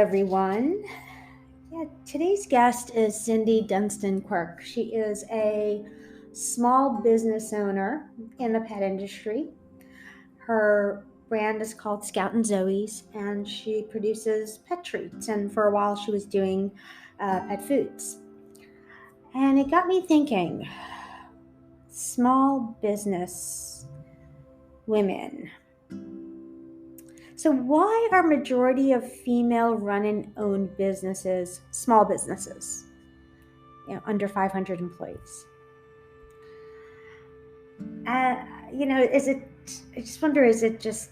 everyone. Today's guest is Cindy Dunston Quirk. She is a small business owner in the pet industry. Her brand is called Scout and Zoe's, and she produces pet treats. And for a while, she was doing pet foods. And it got me thinking small business women. So, why are majority of female run and owned businesses small businesses, under 500 employees? Is it? I just wonder, is it just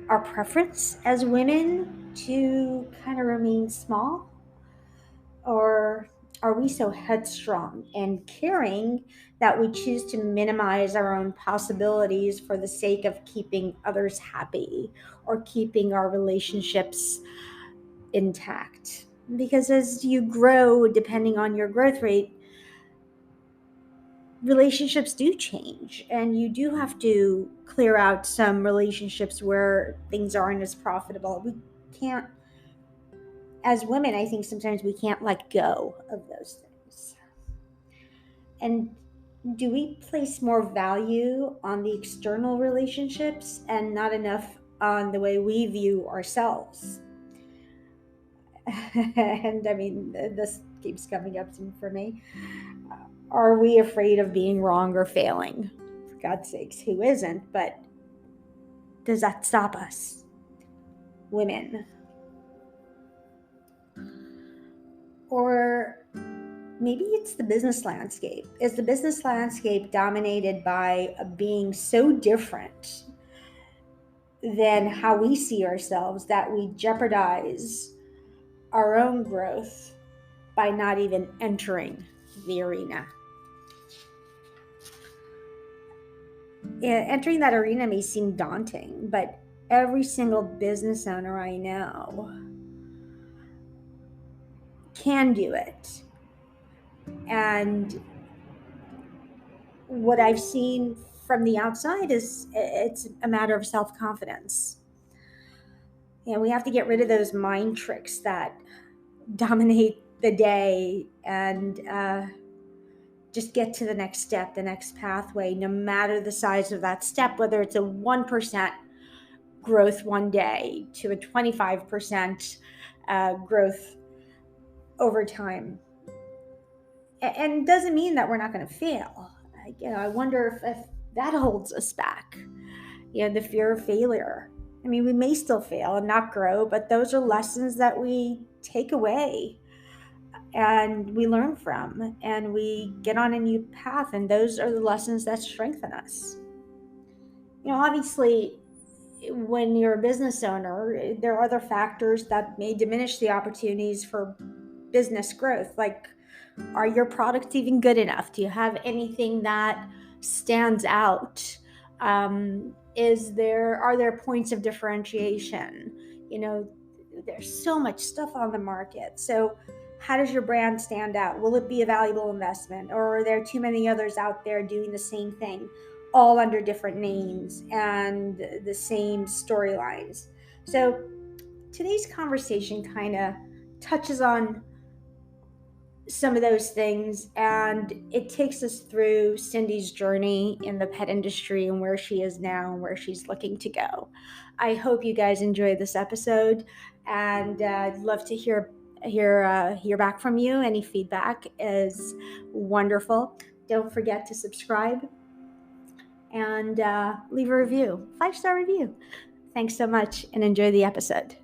our preference as women to kind of remain small, or are we so headstrong and caring that we choose to minimize our own possibilities for the sake of keeping others happy or keeping our relationships intact? Because as you grow, depending on your growth rate, relationships do change, and you do have to clear out some relationships where things aren't as profitable. We can't, as women, I think sometimes we can't let go of those things. And do we place more value on the external relationships and not enough on the way we view ourselves? And I mean, this keeps coming up for me. Are we afraid of being wrong or failing? For God's sakes, who isn't? But does that stop us, women? Or maybe it's the business landscape. Is the business landscape dominated by being so different than how we see ourselves that we jeopardize our own growth by not even entering the arena? Entering that arena may seem daunting, but every single business owner I know can do it. And what I've seen from the outside is it's a matter of self-confidence. We have to get rid of those mind tricks that dominate the day and just get to the next step, the next pathway, no matter the size of that step, whether it's a 1% growth one day to a 25% growth over time. And it doesn't mean that we're not going to fail. I wonder if that holds us back. The fear of failure. I mean, we may still fail and not grow, but those are lessons that we take away and we learn from, and we get on a new path, and those are the lessons that strengthen us. Obviously, when you're a business owner, there are other factors that may diminish the opportunities for business growth. Like, are your products even good enough? Do you have anything that stands out? Are there points of differentiation? There's so much stuff on the market. So how does your brand stand out? Will it be a valuable investment, or are there too many others out there doing the same thing, all under different names and the same storylines? So today's conversation kind of touches on some of those things, and it takes us through Cindy's journey in the pet industry and where she is now and where she's looking to go. I hope you guys enjoy this episode, and I'd love to hear back from you. Any feedback is wonderful. Don't forget to subscribe and leave a review, 5-star review. Thanks so much, and enjoy the episode.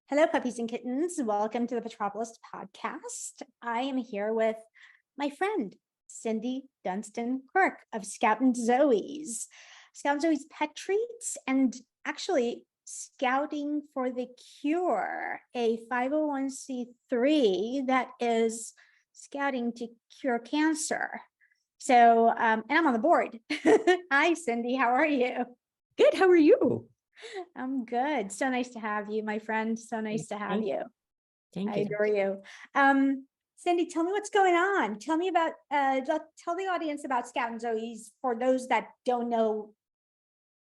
Hello, puppies and kittens. Welcome to the Petropolis podcast. I am here with my friend, Cindy Dunston Quirk of Scout and Zoe's. Scout and Zoe's Pet Treats, and actually Scouting for the Cure, a 501c3 that is scouting to cure cancer. So, and I'm on the board. Hi, Cindy. How are you? Good. How are you? I'm good. So nice to have you, my friend. So nice to have you. Thank I you. adore you. Cindy, tell me what's going on. Tell me about, tell the audience about Scout and Zoe's for those that don't know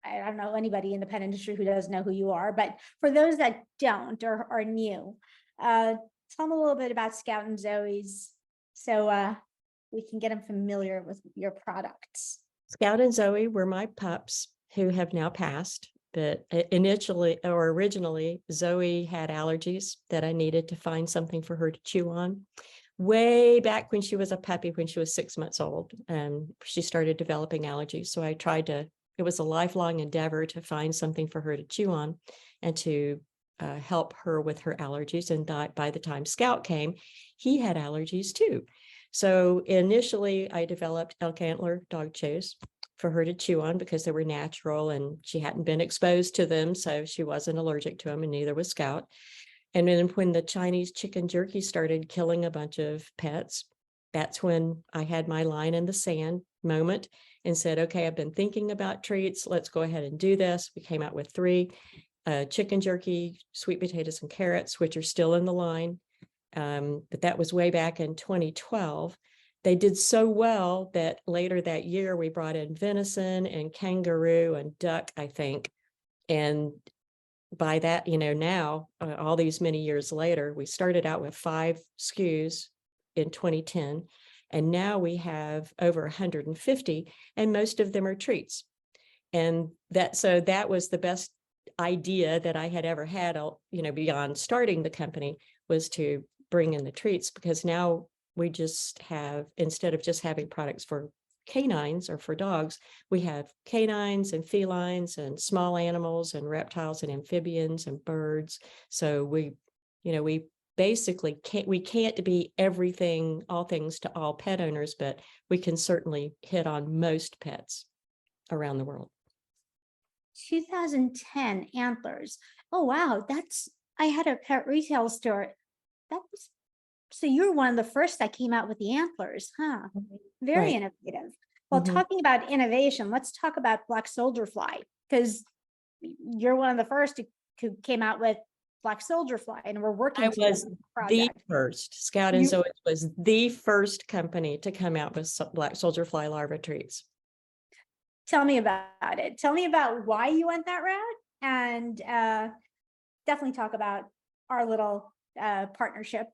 I don't know anybody in the pet industry who doesn't know who you are, but for those that don't or are new, tell them a little bit about Scout and Zoe's so we can get them familiar with your products. Scout and Zoe were my pups who have now passed. But initially or originally, Zoe had allergies that I needed to find something for her to chew on. Way back when she was a puppy, when she was 6 months old, she started developing allergies. So I tried to, it was a lifelong endeavor to find something for her to chew on and to help her with her allergies. And by the time Scout came, he had allergies too. So initially I developed elk antler dog chews for her to chew on because they were natural and she hadn't been exposed to them. So she wasn't allergic to them, and neither was Scout. And then when the Chinese chicken jerky started killing a bunch of pets, that's when I had my line in the sand moment and said, okay, I've been thinking about treats. Let's go ahead and do this. We came out with 3, chicken jerky, sweet potatoes, and carrots, which are still in the line. But that was way back in 2012. They did so well that later that year we brought in venison and kangaroo and duck, I think. And by that, now, all these many years later, we started out with 5 SKUs in 2010, and now we have over 150, and most of them are treats. And that was the best idea that I had ever had, beyond starting the company, was to bring in the treats, because now we just have, instead of just having products for canines or for dogs, we have canines and felines and small animals and reptiles and amphibians and birds. So we basically can't be everything, all things to all pet owners, but we can certainly hit on most pets around the world. 2010 antlers. Oh wow, I had a pet retail store. So you're one of the first that came out with the antlers, huh? Very Right. innovative. Well, talking about innovation, let's talk about black soldier fly, because you're one of the first who came out with black soldier fly, and we're working I together was on the the project. first. Scout and Zoe was the first company to come out with black soldier fly larva treats. Tell me about it. Tell me about why you went that route, and definitely talk about our little partnership.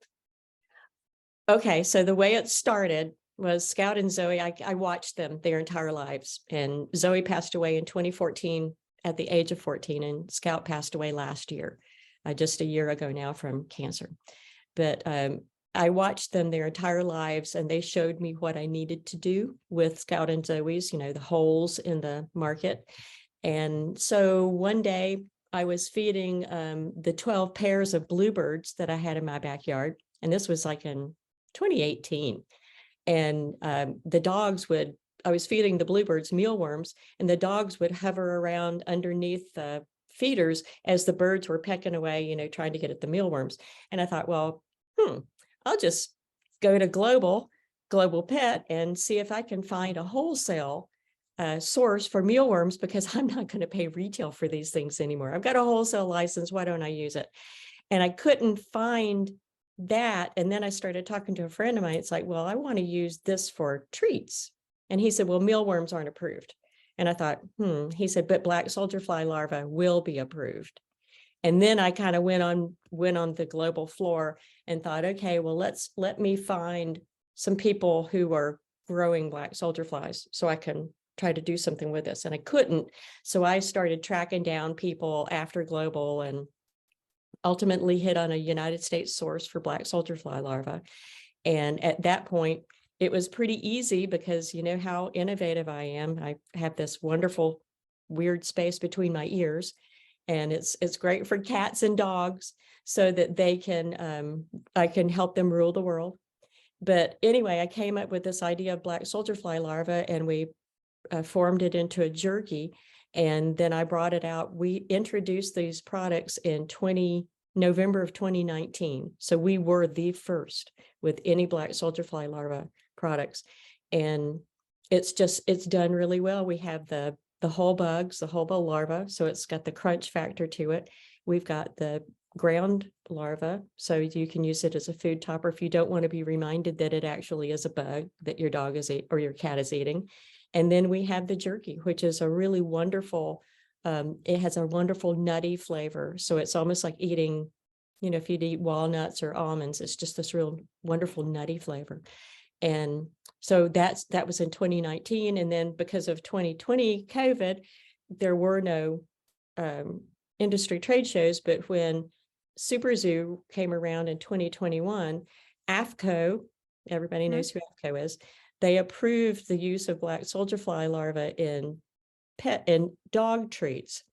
Okay, so the way it started was Scout and Zoe, I watched them their entire lives, and Zoe passed away in 2014 at the age of 14, and Scout passed away last year, just a year ago now, from cancer. But I watched them their entire lives, and they showed me what I needed to do with Scout and Zoe's, the holes in the market. And so one day I was feeding the 12 pairs of bluebirds that I had in my backyard. And this was like in 2018. And I was feeding the bluebirds mealworms, and the dogs would hover around underneath the feeders as the birds were pecking away, trying to get at the mealworms. And I thought, well, I'll just go to Global Pet and see if I can find a wholesale source for mealworms, because I'm not going to pay retail for these things anymore. I've got a wholesale license. Why don't I use it? And I couldn't find that. And then I started talking to a friend of mine. It's like, well, I want to use this for treats. And he said, well, mealworms aren't approved. And I thought, he said, but black soldier fly larvae will be approved. And then I kind of went on the global floor and thought, okay, well, let me find some people who are growing black soldier flies so I can try to do something with this. And I couldn't. So I started tracking down people after global, and ultimately hit on a United States source for black soldier fly larvae. And at that point, it was pretty easy, because you know how innovative I am. I have this wonderful weird space between my ears, and it's great for cats and dogs, so that they can I can help them rule the world. But anyway, I came up with this idea of black soldier fly larvae, and we formed it into a jerky. And then I brought it out. We introduced these products in November of 2019. So we were the first with any black soldier fly larva products. And it's done really well. We have the whole bugs, the whole bug larva. So it's got the crunch factor to it. We've got the ground larva, so you can use it as a food topper if you don't want to be reminded that it actually is a bug that your dog is or your cat is eating. And then we have the jerky, which is a really wonderful It has a wonderful nutty flavor. So it's almost like eating, if you'd eat walnuts or almonds, it's just this real wonderful nutty flavor. And so that was in 2019. And then because of 2020 COVID, there were no industry trade shows. But when Super Zoo came around in 2021, AFCO, everybody knows who AFCO is, they approved the use of black soldier fly larvae in pet and dog treats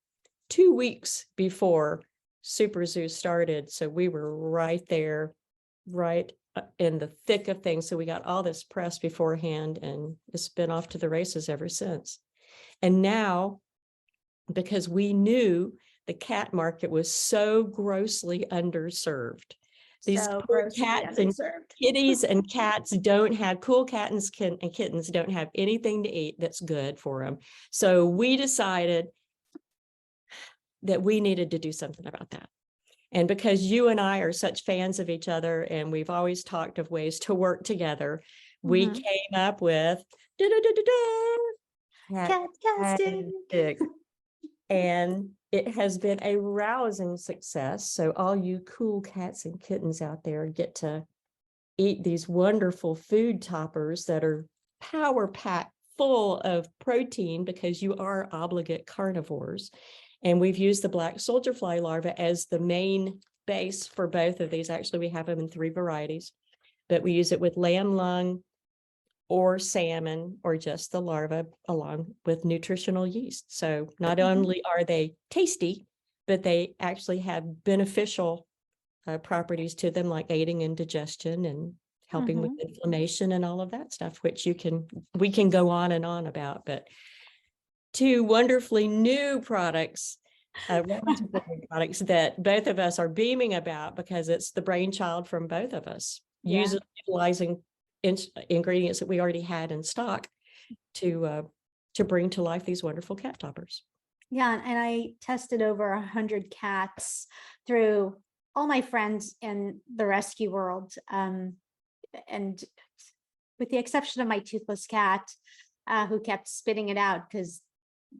2 weeks before Super Zoo started. So we were right there, right in the thick of things. So we got all this press beforehand, and it's been off to the races ever since. And now, because we knew the cat market was so grossly underserved, these poor cats and kitties and cats don't have, cool cats and kittens don't have anything to eat that's good for them. So we decided that we needed to do something about that. And because you and I are such fans of each other, and we've always talked of ways to work together, we came up with cat stick. And it has been a rousing success. So all you cool cats and kittens out there get to eat these wonderful food toppers that are power packed full of protein, because you are obligate carnivores. And we've used the black soldier fly larvae as the main base for both of these. Actually, we have them in 3 varieties, but we use it with lamb lung or salmon, or just the larva, along with nutritional yeast. So not only are they tasty, but they actually have beneficial properties to them, like aiding in digestion and helping with inflammation and all of that stuff, which we can go on and on about. But 2 wonderfully new products, products that both of us are beaming about, because it's the brainchild from both of us, utilizing ingredients that we already had in stock to bring to life these wonderful cat toppers. Yeah, and I tested over 100 cats through all my friends in the rescue world, and with the exception of my toothless cat, who kept spitting it out because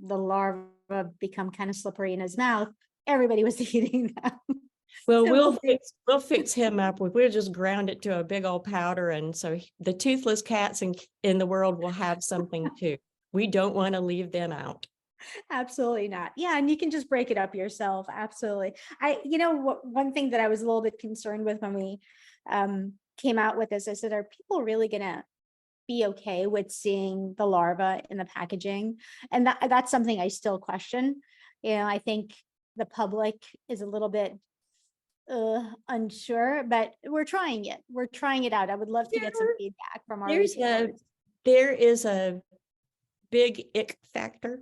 the larva become kind of slippery in his mouth, everybody was eating them. Well, so we'll fix him up. We'll just ground it to a big old powder, and so the toothless cats in the world will have something too. We don't want to leave them out. Absolutely not. Yeah, and you can just break it up yourself. Absolutely. One thing that I was a little bit concerned with when we came out with this, I said, are people really gonna be okay with seeing the larva in the packaging? And that's something I still question. I think the public is a little bit unsure, but we're trying it out. I would love to get some feedback from our retailers. There is a big ick factor.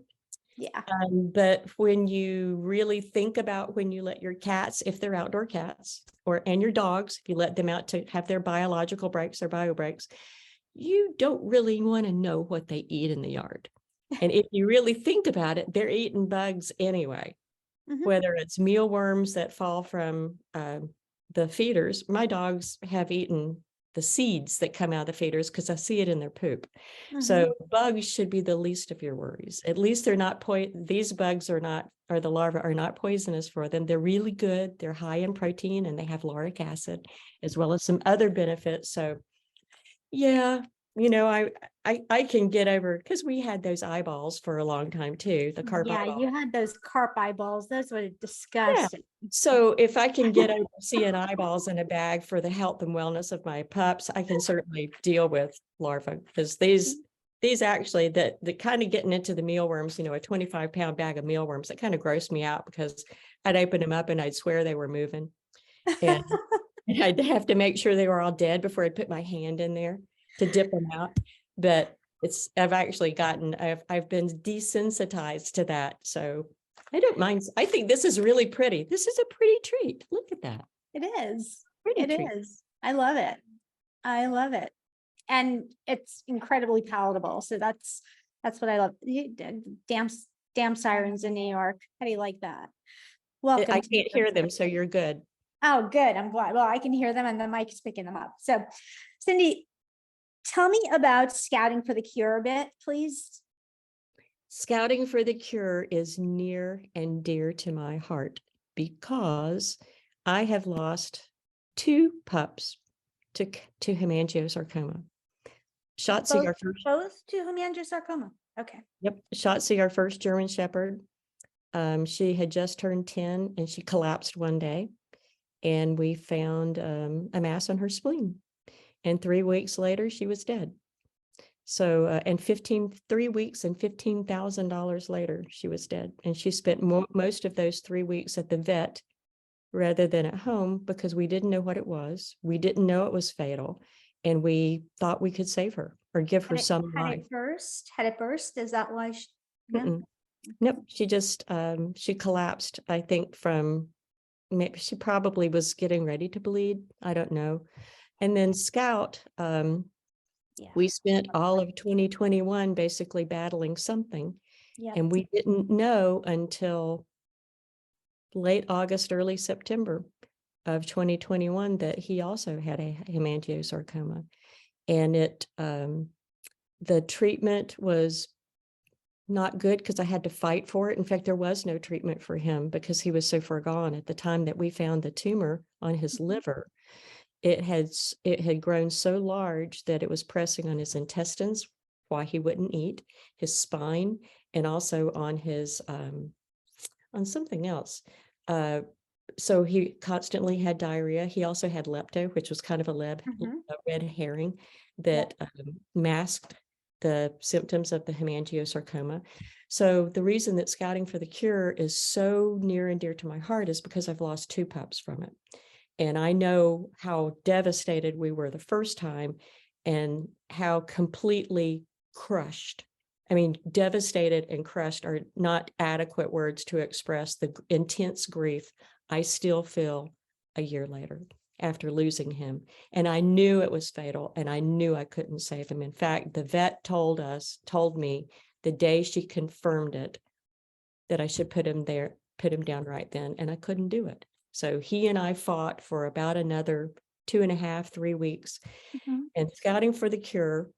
Yeah. But when you really think about when you let your cats, if they're outdoor cats, and your dogs, if you let them out to have their biological breaks, their bio breaks, you don't really want to know what they eat in the yard. And if you really think about it, they're eating bugs anyway. Whether it's mealworms that fall from the feeders. My dogs have eaten the seeds that come out of the feeders because I see it in their poop. So bugs should be the least of your worries. At least they're not these bugs are not, or the larvae are not poisonous for them. They're really good. They're high in protein, and they have lauric acid as well as some other benefits. So yeah, I can get over, because we had those eyeballs for a long time too, the carp eyeballs. You had those carp eyeballs. Those were disgusting. Yeah. So if I can get over seeing eyeballs in a bag for the health and wellness of my pups, I can certainly deal with larvae, because these actually, that kind of getting into the mealworms, a 25-pound bag of mealworms, that kind of grossed me out, because I'd open them up and I'd swear they were moving. And I'd have to make sure they were all dead before I'd put my hand in there to dip them out. But I've actually I've been desensitized to that. So I don't mind. I think this is really pretty. This is a pretty treat. Look at that. It is. It is. I love it. I love it. And it's incredibly palatable. So that's what I love. Damn sirens in New York. How do you like that? Welcome. I can't hear them, so you're good. Oh, good. I'm glad. Well, I can hear them and the mic is picking them up. So, Cindy, tell me about Scouting for the Cure a bit, please. Scouting for the Cure is near and dear to my heart because I have lost 2 pups to hemangiosarcoma. Shotzi, Both, our first, both to hemangiosarcoma. Okay. yep, Shotzi, our first German Shepherd. She had just turned 10 and she collapsed one day, and we found a mass on her spleen. And 3 weeks later, she was dead. So, and 3 weeks and $15,000 later, she was dead. And she spent most of those 3 weeks at the vet rather than at home because we didn't know what it was. We didn't know it was fatal. And we thought we could save her or give her some Had life. it burst? Had it burst? Is that why? No. Nope. She just, she collapsed, I think, from maybe she probably was getting ready to bleed. I don't know. And then Scout, Yeah. we spent all of 2021 basically battling something. Yeah. And we didn't know until late August, early September of 2021 that he also had a hemangiosarcoma. And the treatment was not good because I had to fight for it. In fact, there was no treatment for him because he was so far gone at the time that we found the tumor on his liver. It had grown so large that it was pressing on his intestines, why he wouldn't eat, his spine, and also on his on something else. So he constantly had diarrhea. He also had lepto, which was kind of a red herring that masked the symptoms of the hemangiosarcoma. So the reason that Scouting for the Cure is so near and dear to my heart is because I've lost 2 pups from it. And I know how devastated we were the first time and how completely crushed. I mean, devastated and crushed are not adequate words to express the intense grief I still feel a year later after losing him. And I knew it was fatal and I knew I couldn't save him. In fact, the vet told me the day she confirmed it that I should put him down right then, and I couldn't do it. So he and I fought for about another 2.5, 3 weeks. And Scouting for the Cure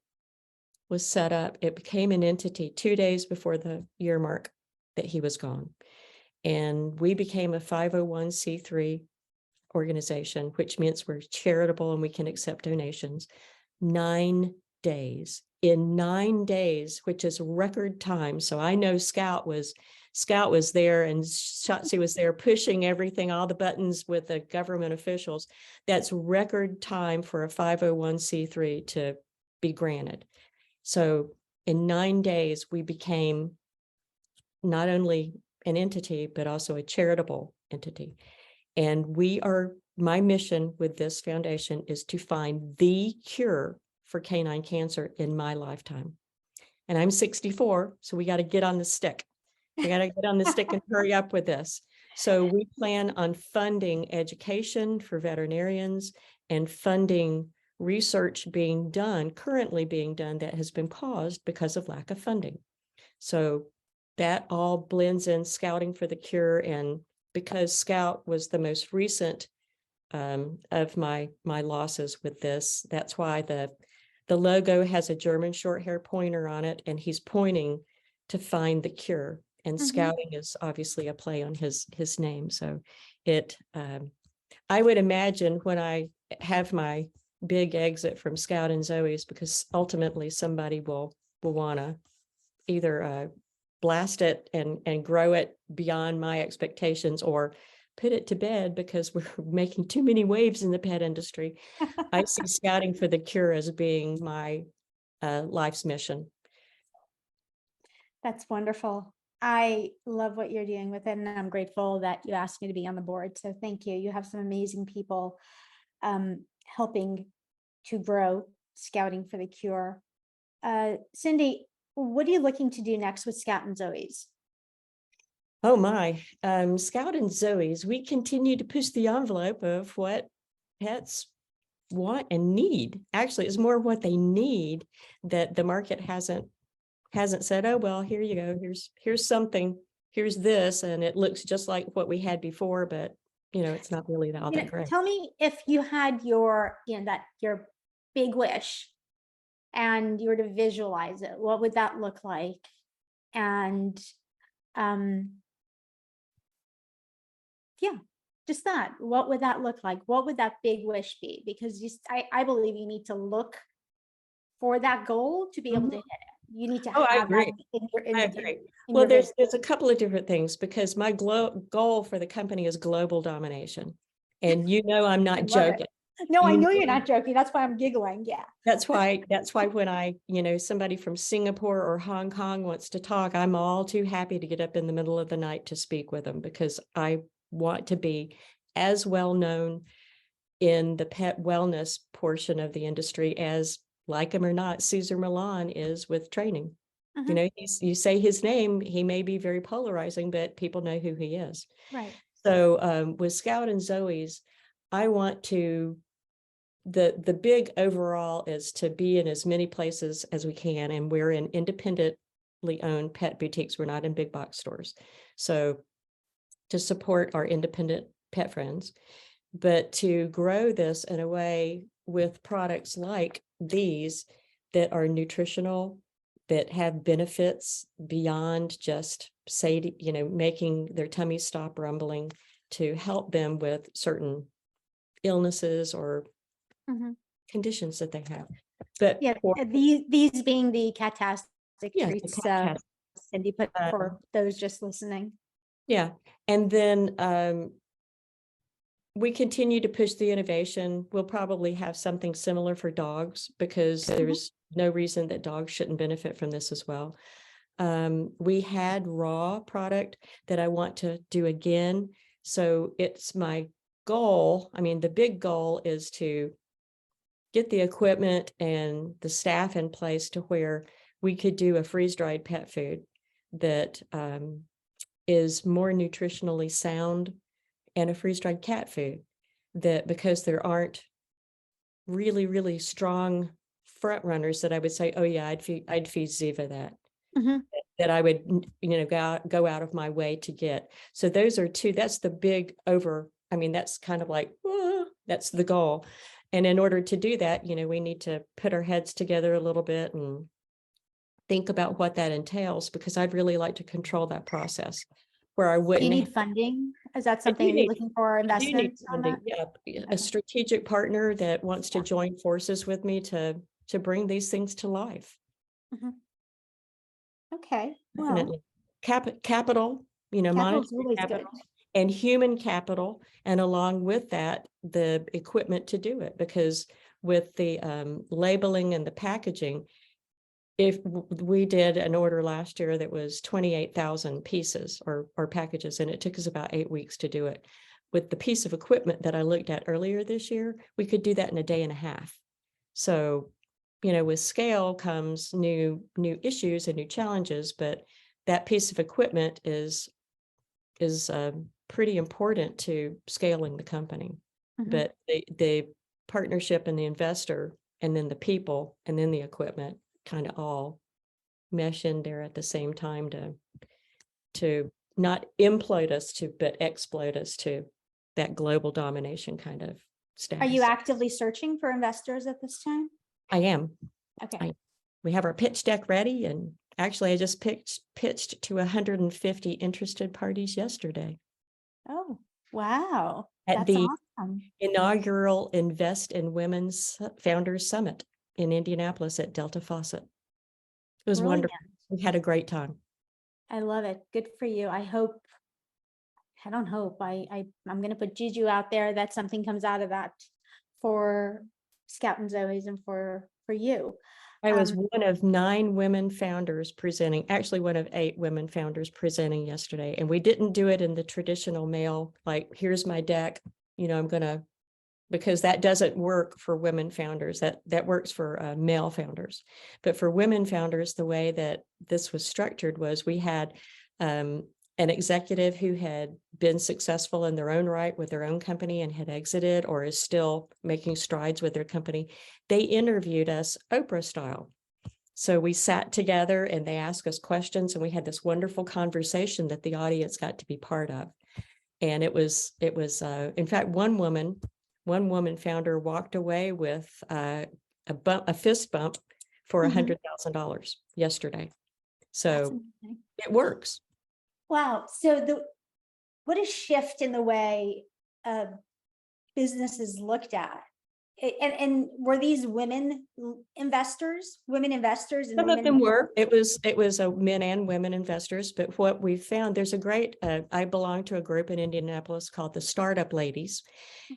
was set up. It became an entity 2 days before the year mark that he was gone. And we became a 501c3 organization, which means we're charitable and we can accept donations. 9 days. In 9 days, which is record time. So I know Scout was there and Shotzi was there pushing everything, all the buttons with the government officials. That's record time for a 501c3 to be granted. So in 9 days, we became not only an entity, but also a charitable entity. And my mission with this foundation is to find the cure for canine cancer in my lifetime. And I'm 64, so we got to get on the stick. We got to get on the stick and hurry up with this. So we plan on funding education for veterinarians and funding research currently being done that has been paused because of lack of funding. So that all blends in Scouting for the Cure. And because Scout was the most recent of my losses with this, that's why the logo has a German short hair pointer on it, and he's pointing to find the cure. And Scouting is obviously a play on his name. So I would imagine when I have my big exit from Scout and Zoe's, because ultimately somebody will want to either blast it and grow it beyond my expectations or put it to bed because we're making too many waves in the pet industry. I see Scouting for the Cure as being my life's mission. That's wonderful. I love what you're doing with it, and I'm grateful that you asked me to be on the board. So thank you. You have some amazing people helping to grow Scouting for the Cure. Cindy, what are you looking to do next with Scout and Zoe's? Oh my, Scout and Zoe's, we continue to push the envelope of what pets want and need. Actually, it's more what they need that the market hasn't said, oh, well, here you go. Here's something, here's this. And it looks just like what we had before, but it's not really all that great. Tell me, if you had your big wish and you were to visualize it, what would that look like? And yeah, just that. What would that look like? What would that big wish be? Because I believe you need to look for that goal to be able to hit it. You need to Oh, I have that agree. in your I agree. in Well, your vision. there's a couple of different things, because my goal for the company is global domination. And I'm I not love it. joking. No, I You know you're know- not joking. That's why I'm giggling. Yeah. That's why when somebody from Singapore or Hong Kong wants to talk, I'm all too happy to get up in the middle of the night to speak with them, because I want to be as well known in the pet wellness portion of the industry as, like him or not, Cesar Millan is with training. Mhm. You say his name, he may be very polarizing, but people know who he is. Right. So with Scout and Zoe's, I want to, the big overall is to be in as many places as we can. And we're in independently owned pet boutiques. We're not in big box stores. So to support our independent pet friends, but to grow this in a way with products like these that are nutritional, that have benefits beyond just making their tummy stop rumbling, to help them with certain illnesses or Mhm. conditions that they have. But Yeah. These being the Catastic yeah, treats, the Cindy put uh, for those just listening. yeah. And then we continue to push the innovation. We'll probably have something similar for dogs, because there's no reason that dogs shouldn't benefit from this as well. We had raw product that I want to do again. So it's my goal. I mean, the big goal is to get the equipment and the staff in place to where we could do a freeze-dried pet food that is more nutritionally sound, and a freeze-dried cat food that, because there aren't really, really strong front runners that I would say, oh yeah, I'd feed Ziva that. Mhm. That I would, go out of my way to get. So those are two, that's the big that's kind of like, that's the goal. And in order to do that, we need to put our heads together a little bit and think about what that entails, because I'd really like to control that process where I Do wouldn't. you need funding? Is that I something do you're need- looking for I do need investment on that? funding, yeah, a Okay. strategic partner that wants to Yeah. join forces with me to bring these things to life. Okay. Well, Definitely. Capital, capital's monetary always good. capital and human capital, and along with that, the equipment to do it. Because with the labeling and the packaging, if we did an order last year that was 28,000 pieces or packages, and it took us about 8 weeks to do it. With the piece of equipment that I looked at earlier this year, we could do that in a day and a half. So, with scale comes new issues and new challenges, but that piece of equipment is pretty important to scaling the company. Mhm. But the partnership and the investor, and then the people, and then the equipment kind of all mesh in there at the same time to not implode us but explode us to that global domination kind of Are you status. actively searching for investors at this time? I am. Okay. We have our pitch deck ready, and actually I just pitched to 150 interested parties yesterday Oh, wow. at That's the awesome. inaugural Invest in Women's Founders Summit in Indianapolis at Delta Faucet. It was Brilliant. wonderful. We had a great time. I love it. Good for you. I don't hope. I'm gonna put Juju out there that something comes out of that for Scout and Zoe's and for you. I was one of 9 women founders presenting, actually one of 8 women founders presenting yesterday. And we didn't do it in the traditional male, like, here's my deck, because that doesn't work for women founders. That works for male founders. But for women founders, the way that this was structured was we had an executive who had been successful in their own right with their own company and had exited or is still making strides with their company. They interviewed us Oprah style. So we sat together and they asked us questions, and we had this wonderful conversation that the audience got to be part of. And it was in fact, one woman founder walked away with a fist bump for $100,000 yesterday. That's So amazing. it works. Wow. So what a shift in the way business is looked at. And were these women investors and Some of women? them were. It was a men and women investors. But what we found, there's a great. I belong to a group in Indianapolis called the Startup Ladies,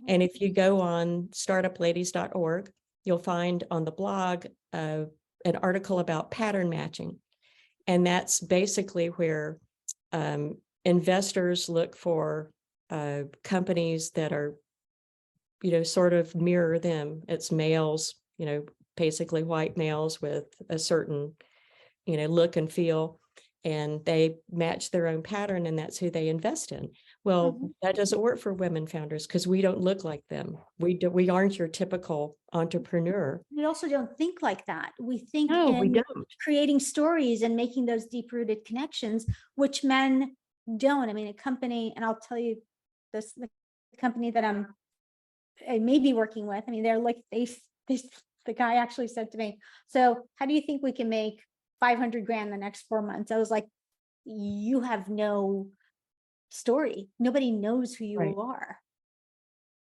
and if you go on startupladies.org, you'll find on the blog an article about pattern matching, and that's basically where investors look for companies that are, sort of mirror them. It's males, basically white males with a certain, look and feel, and they match their own pattern, and that's who they invest in. Well, that doesn't work for women founders because we don't look like them. We aren't your typical entrepreneur. We also don't think like that. We think No, we in don't. creating stories and making those deep-rooted connections, which men don't. I mean, a company, and I'll tell you this, the company that I may be working with, I mean, they're like, the guy actually said to me, so how do you think we can make 500 grand the next 4 months? I was like, you have no story. Nobody knows who you Right. are.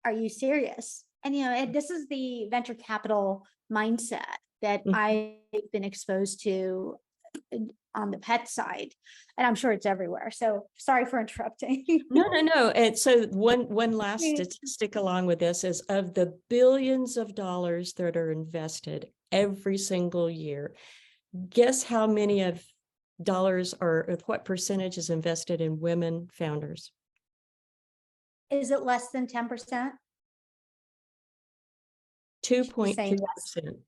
Are you serious? And, this is the venture capital mindset that I've been exposed to on the pet side, and I'm sure it's everywhere. So sorry for interrupting. No. And so one last statistic along with this is, of the billions of dollars that are invested every single year, guess how many of dollars or what percentage is invested in women founders? Is it less than 10%? 2.2%.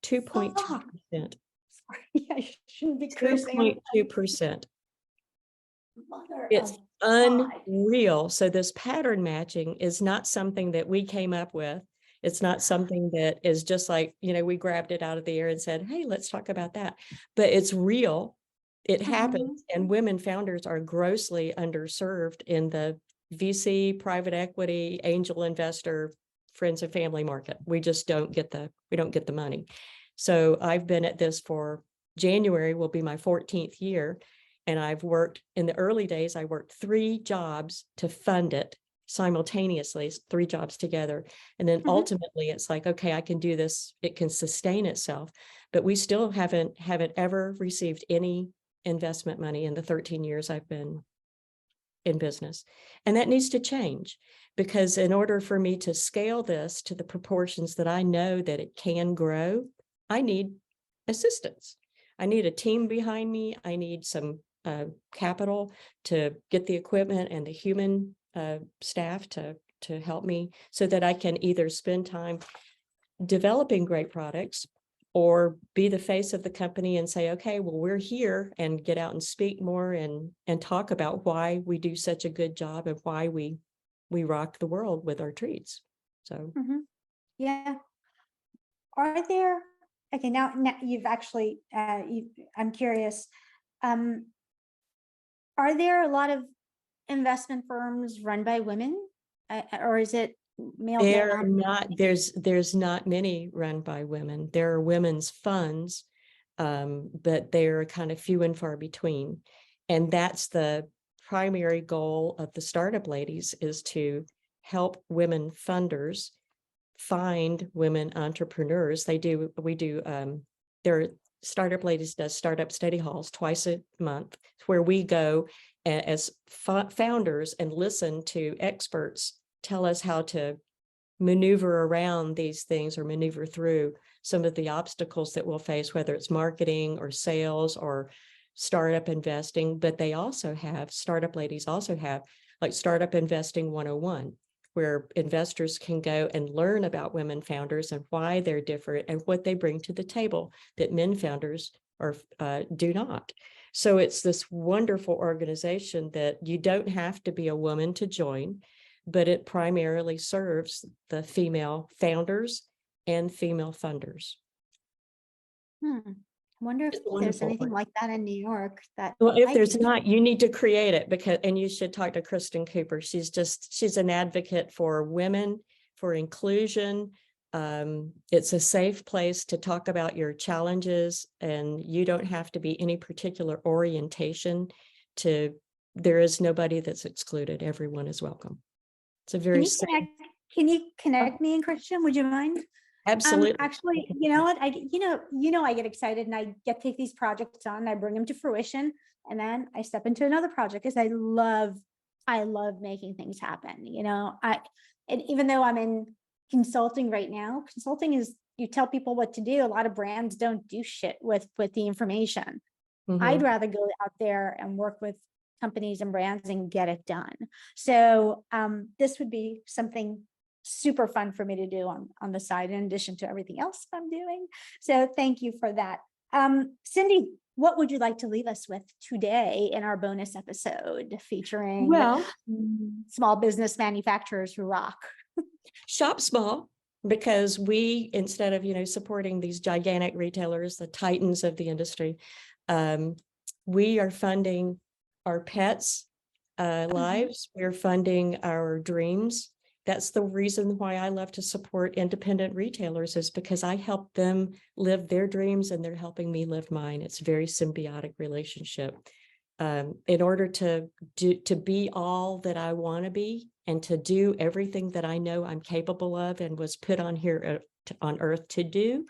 2.2%. Sorry, I shouldn't be cursing. 2.2%. Mother It's of God. unreal. So this pattern matching is not something that we came up with. It's not something that is just like, we grabbed it out of the air and said, hey, let's talk about that. But it's real. It happens. And women founders are grossly underserved in the VC, private equity, angel investor, friends and family market. We just don't get the money. So I've been at this for January will be my 14th year. And I've worked in the early days, I worked 3 jobs to fund it simultaneously, 3 jobs together. And then ultimately it's like, okay, I can do this. It can sustain itself, but we still haven't ever received any investment money in the 13 years I've been in business. And that needs to change, because in order for me to scale this to the proportions that I know that it can grow, I need assistance. I need a team behind me. I need some capital to get the equipment and the human staff to help me, so that I can either spend time developing great products or be the face of the company and say, okay, well, we're here, and get out and speak more and talk about why we do such a good job and why we rock the world with our treats. So yeah. Are there, okay, now you've actually, I'm curious, are there a lot of investment firms run by women, or is it male? There's not many run by women. There are women's funds, but they're kind of few and far between. And that's the primary goal of the Startup Ladies, is to help women funders find women entrepreneurs. Startup Ladies does startup study halls twice a month, where we go as founders and listen to experts tell us how to maneuver around these things, or maneuver through some of the obstacles that we'll face, whether it's marketing or sales or startup investing. But Startup Ladies also have like Startup Investing 101, where investors can go and learn about women founders and why they're different and what they bring to the table that men founders do not. So it's this wonderful organization that you don't have to be a woman to join, but it primarily serves the female founders and female funders. I wonder if there's anything like that in New York. Well, if there's not, you need to create it, and you should talk to Kristen Cooper. She's an advocate for women, for inclusion, It's a safe place to talk about your challenges, and you don't have to be any particular orientation there is nobody that's excluded. Everyone is welcome. It's a very safe. Can you connect me and Christian? Would you mind? Absolutely. Actually, you know what? I get excited and I get to take these projects on, and I bring them to fruition, and then I step into another project because I love making things happen. And even though I'm in consulting right now, consulting is, you tell people what to do. A lot of brands don't do shit with the information. I'd rather go out there and work with companies and brands and get it done. So this would be something super fun for me to do on the side, in addition to everything else I'm doing. So thank you for that. Cindy, what would you like to leave us with today in our bonus episode featuring small business manufacturers who rock? Shop small, because we, instead of, supporting these gigantic retailers, the titans of the industry, we are funding our pets' lives. We're funding our dreams. That's the reason why I love to support independent retailers, is because I help them live their dreams and they're helping me live mine. It's a very symbiotic relationship. In order to be all that I want to be, and to do everything that I know I'm capable of and was put on here on earth to do,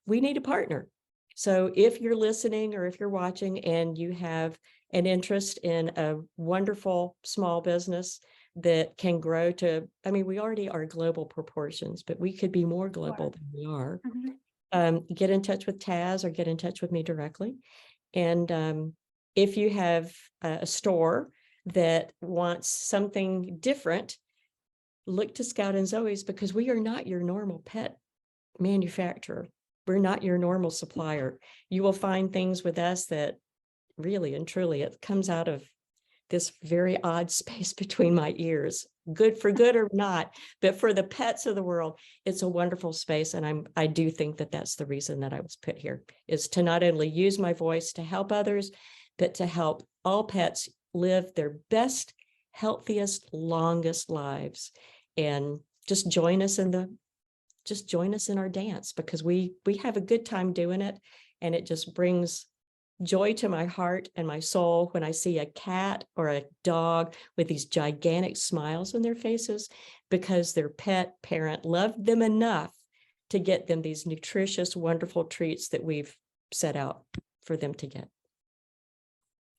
we need a partner. So if you're listening or if you're watching and you have an interest in a wonderful small business that can grow to, we already are global proportions, but we could be more global than we are. Get in touch with Taz or get in touch with me directly. And if you have a store that wants something different, look to Scout and Zoe's, because we are not your normal pet manufacturer. We're not your normal supplier. You will find things with us that really and truly, it comes out of this very odd space between my ears, good for good or not, but for the pets of the world, it's a wonderful space. And I do think that that's the reason that I was put here, is to not only use my voice to help others, but to help all pets live their best, healthiest, longest lives. And just join us in our dance, because we have a good time doing it. And it just brings joy to my heart and my soul when I see a cat or a dog with these gigantic smiles on their faces, because their pet parent loved them enough to get them these nutritious, wonderful treats that we've set out for them to get.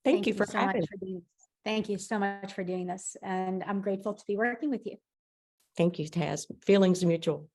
Thank you for having me. Thank you so much for doing this. And I'm grateful to be working with you. Thank you, Taz. Feelings mutual.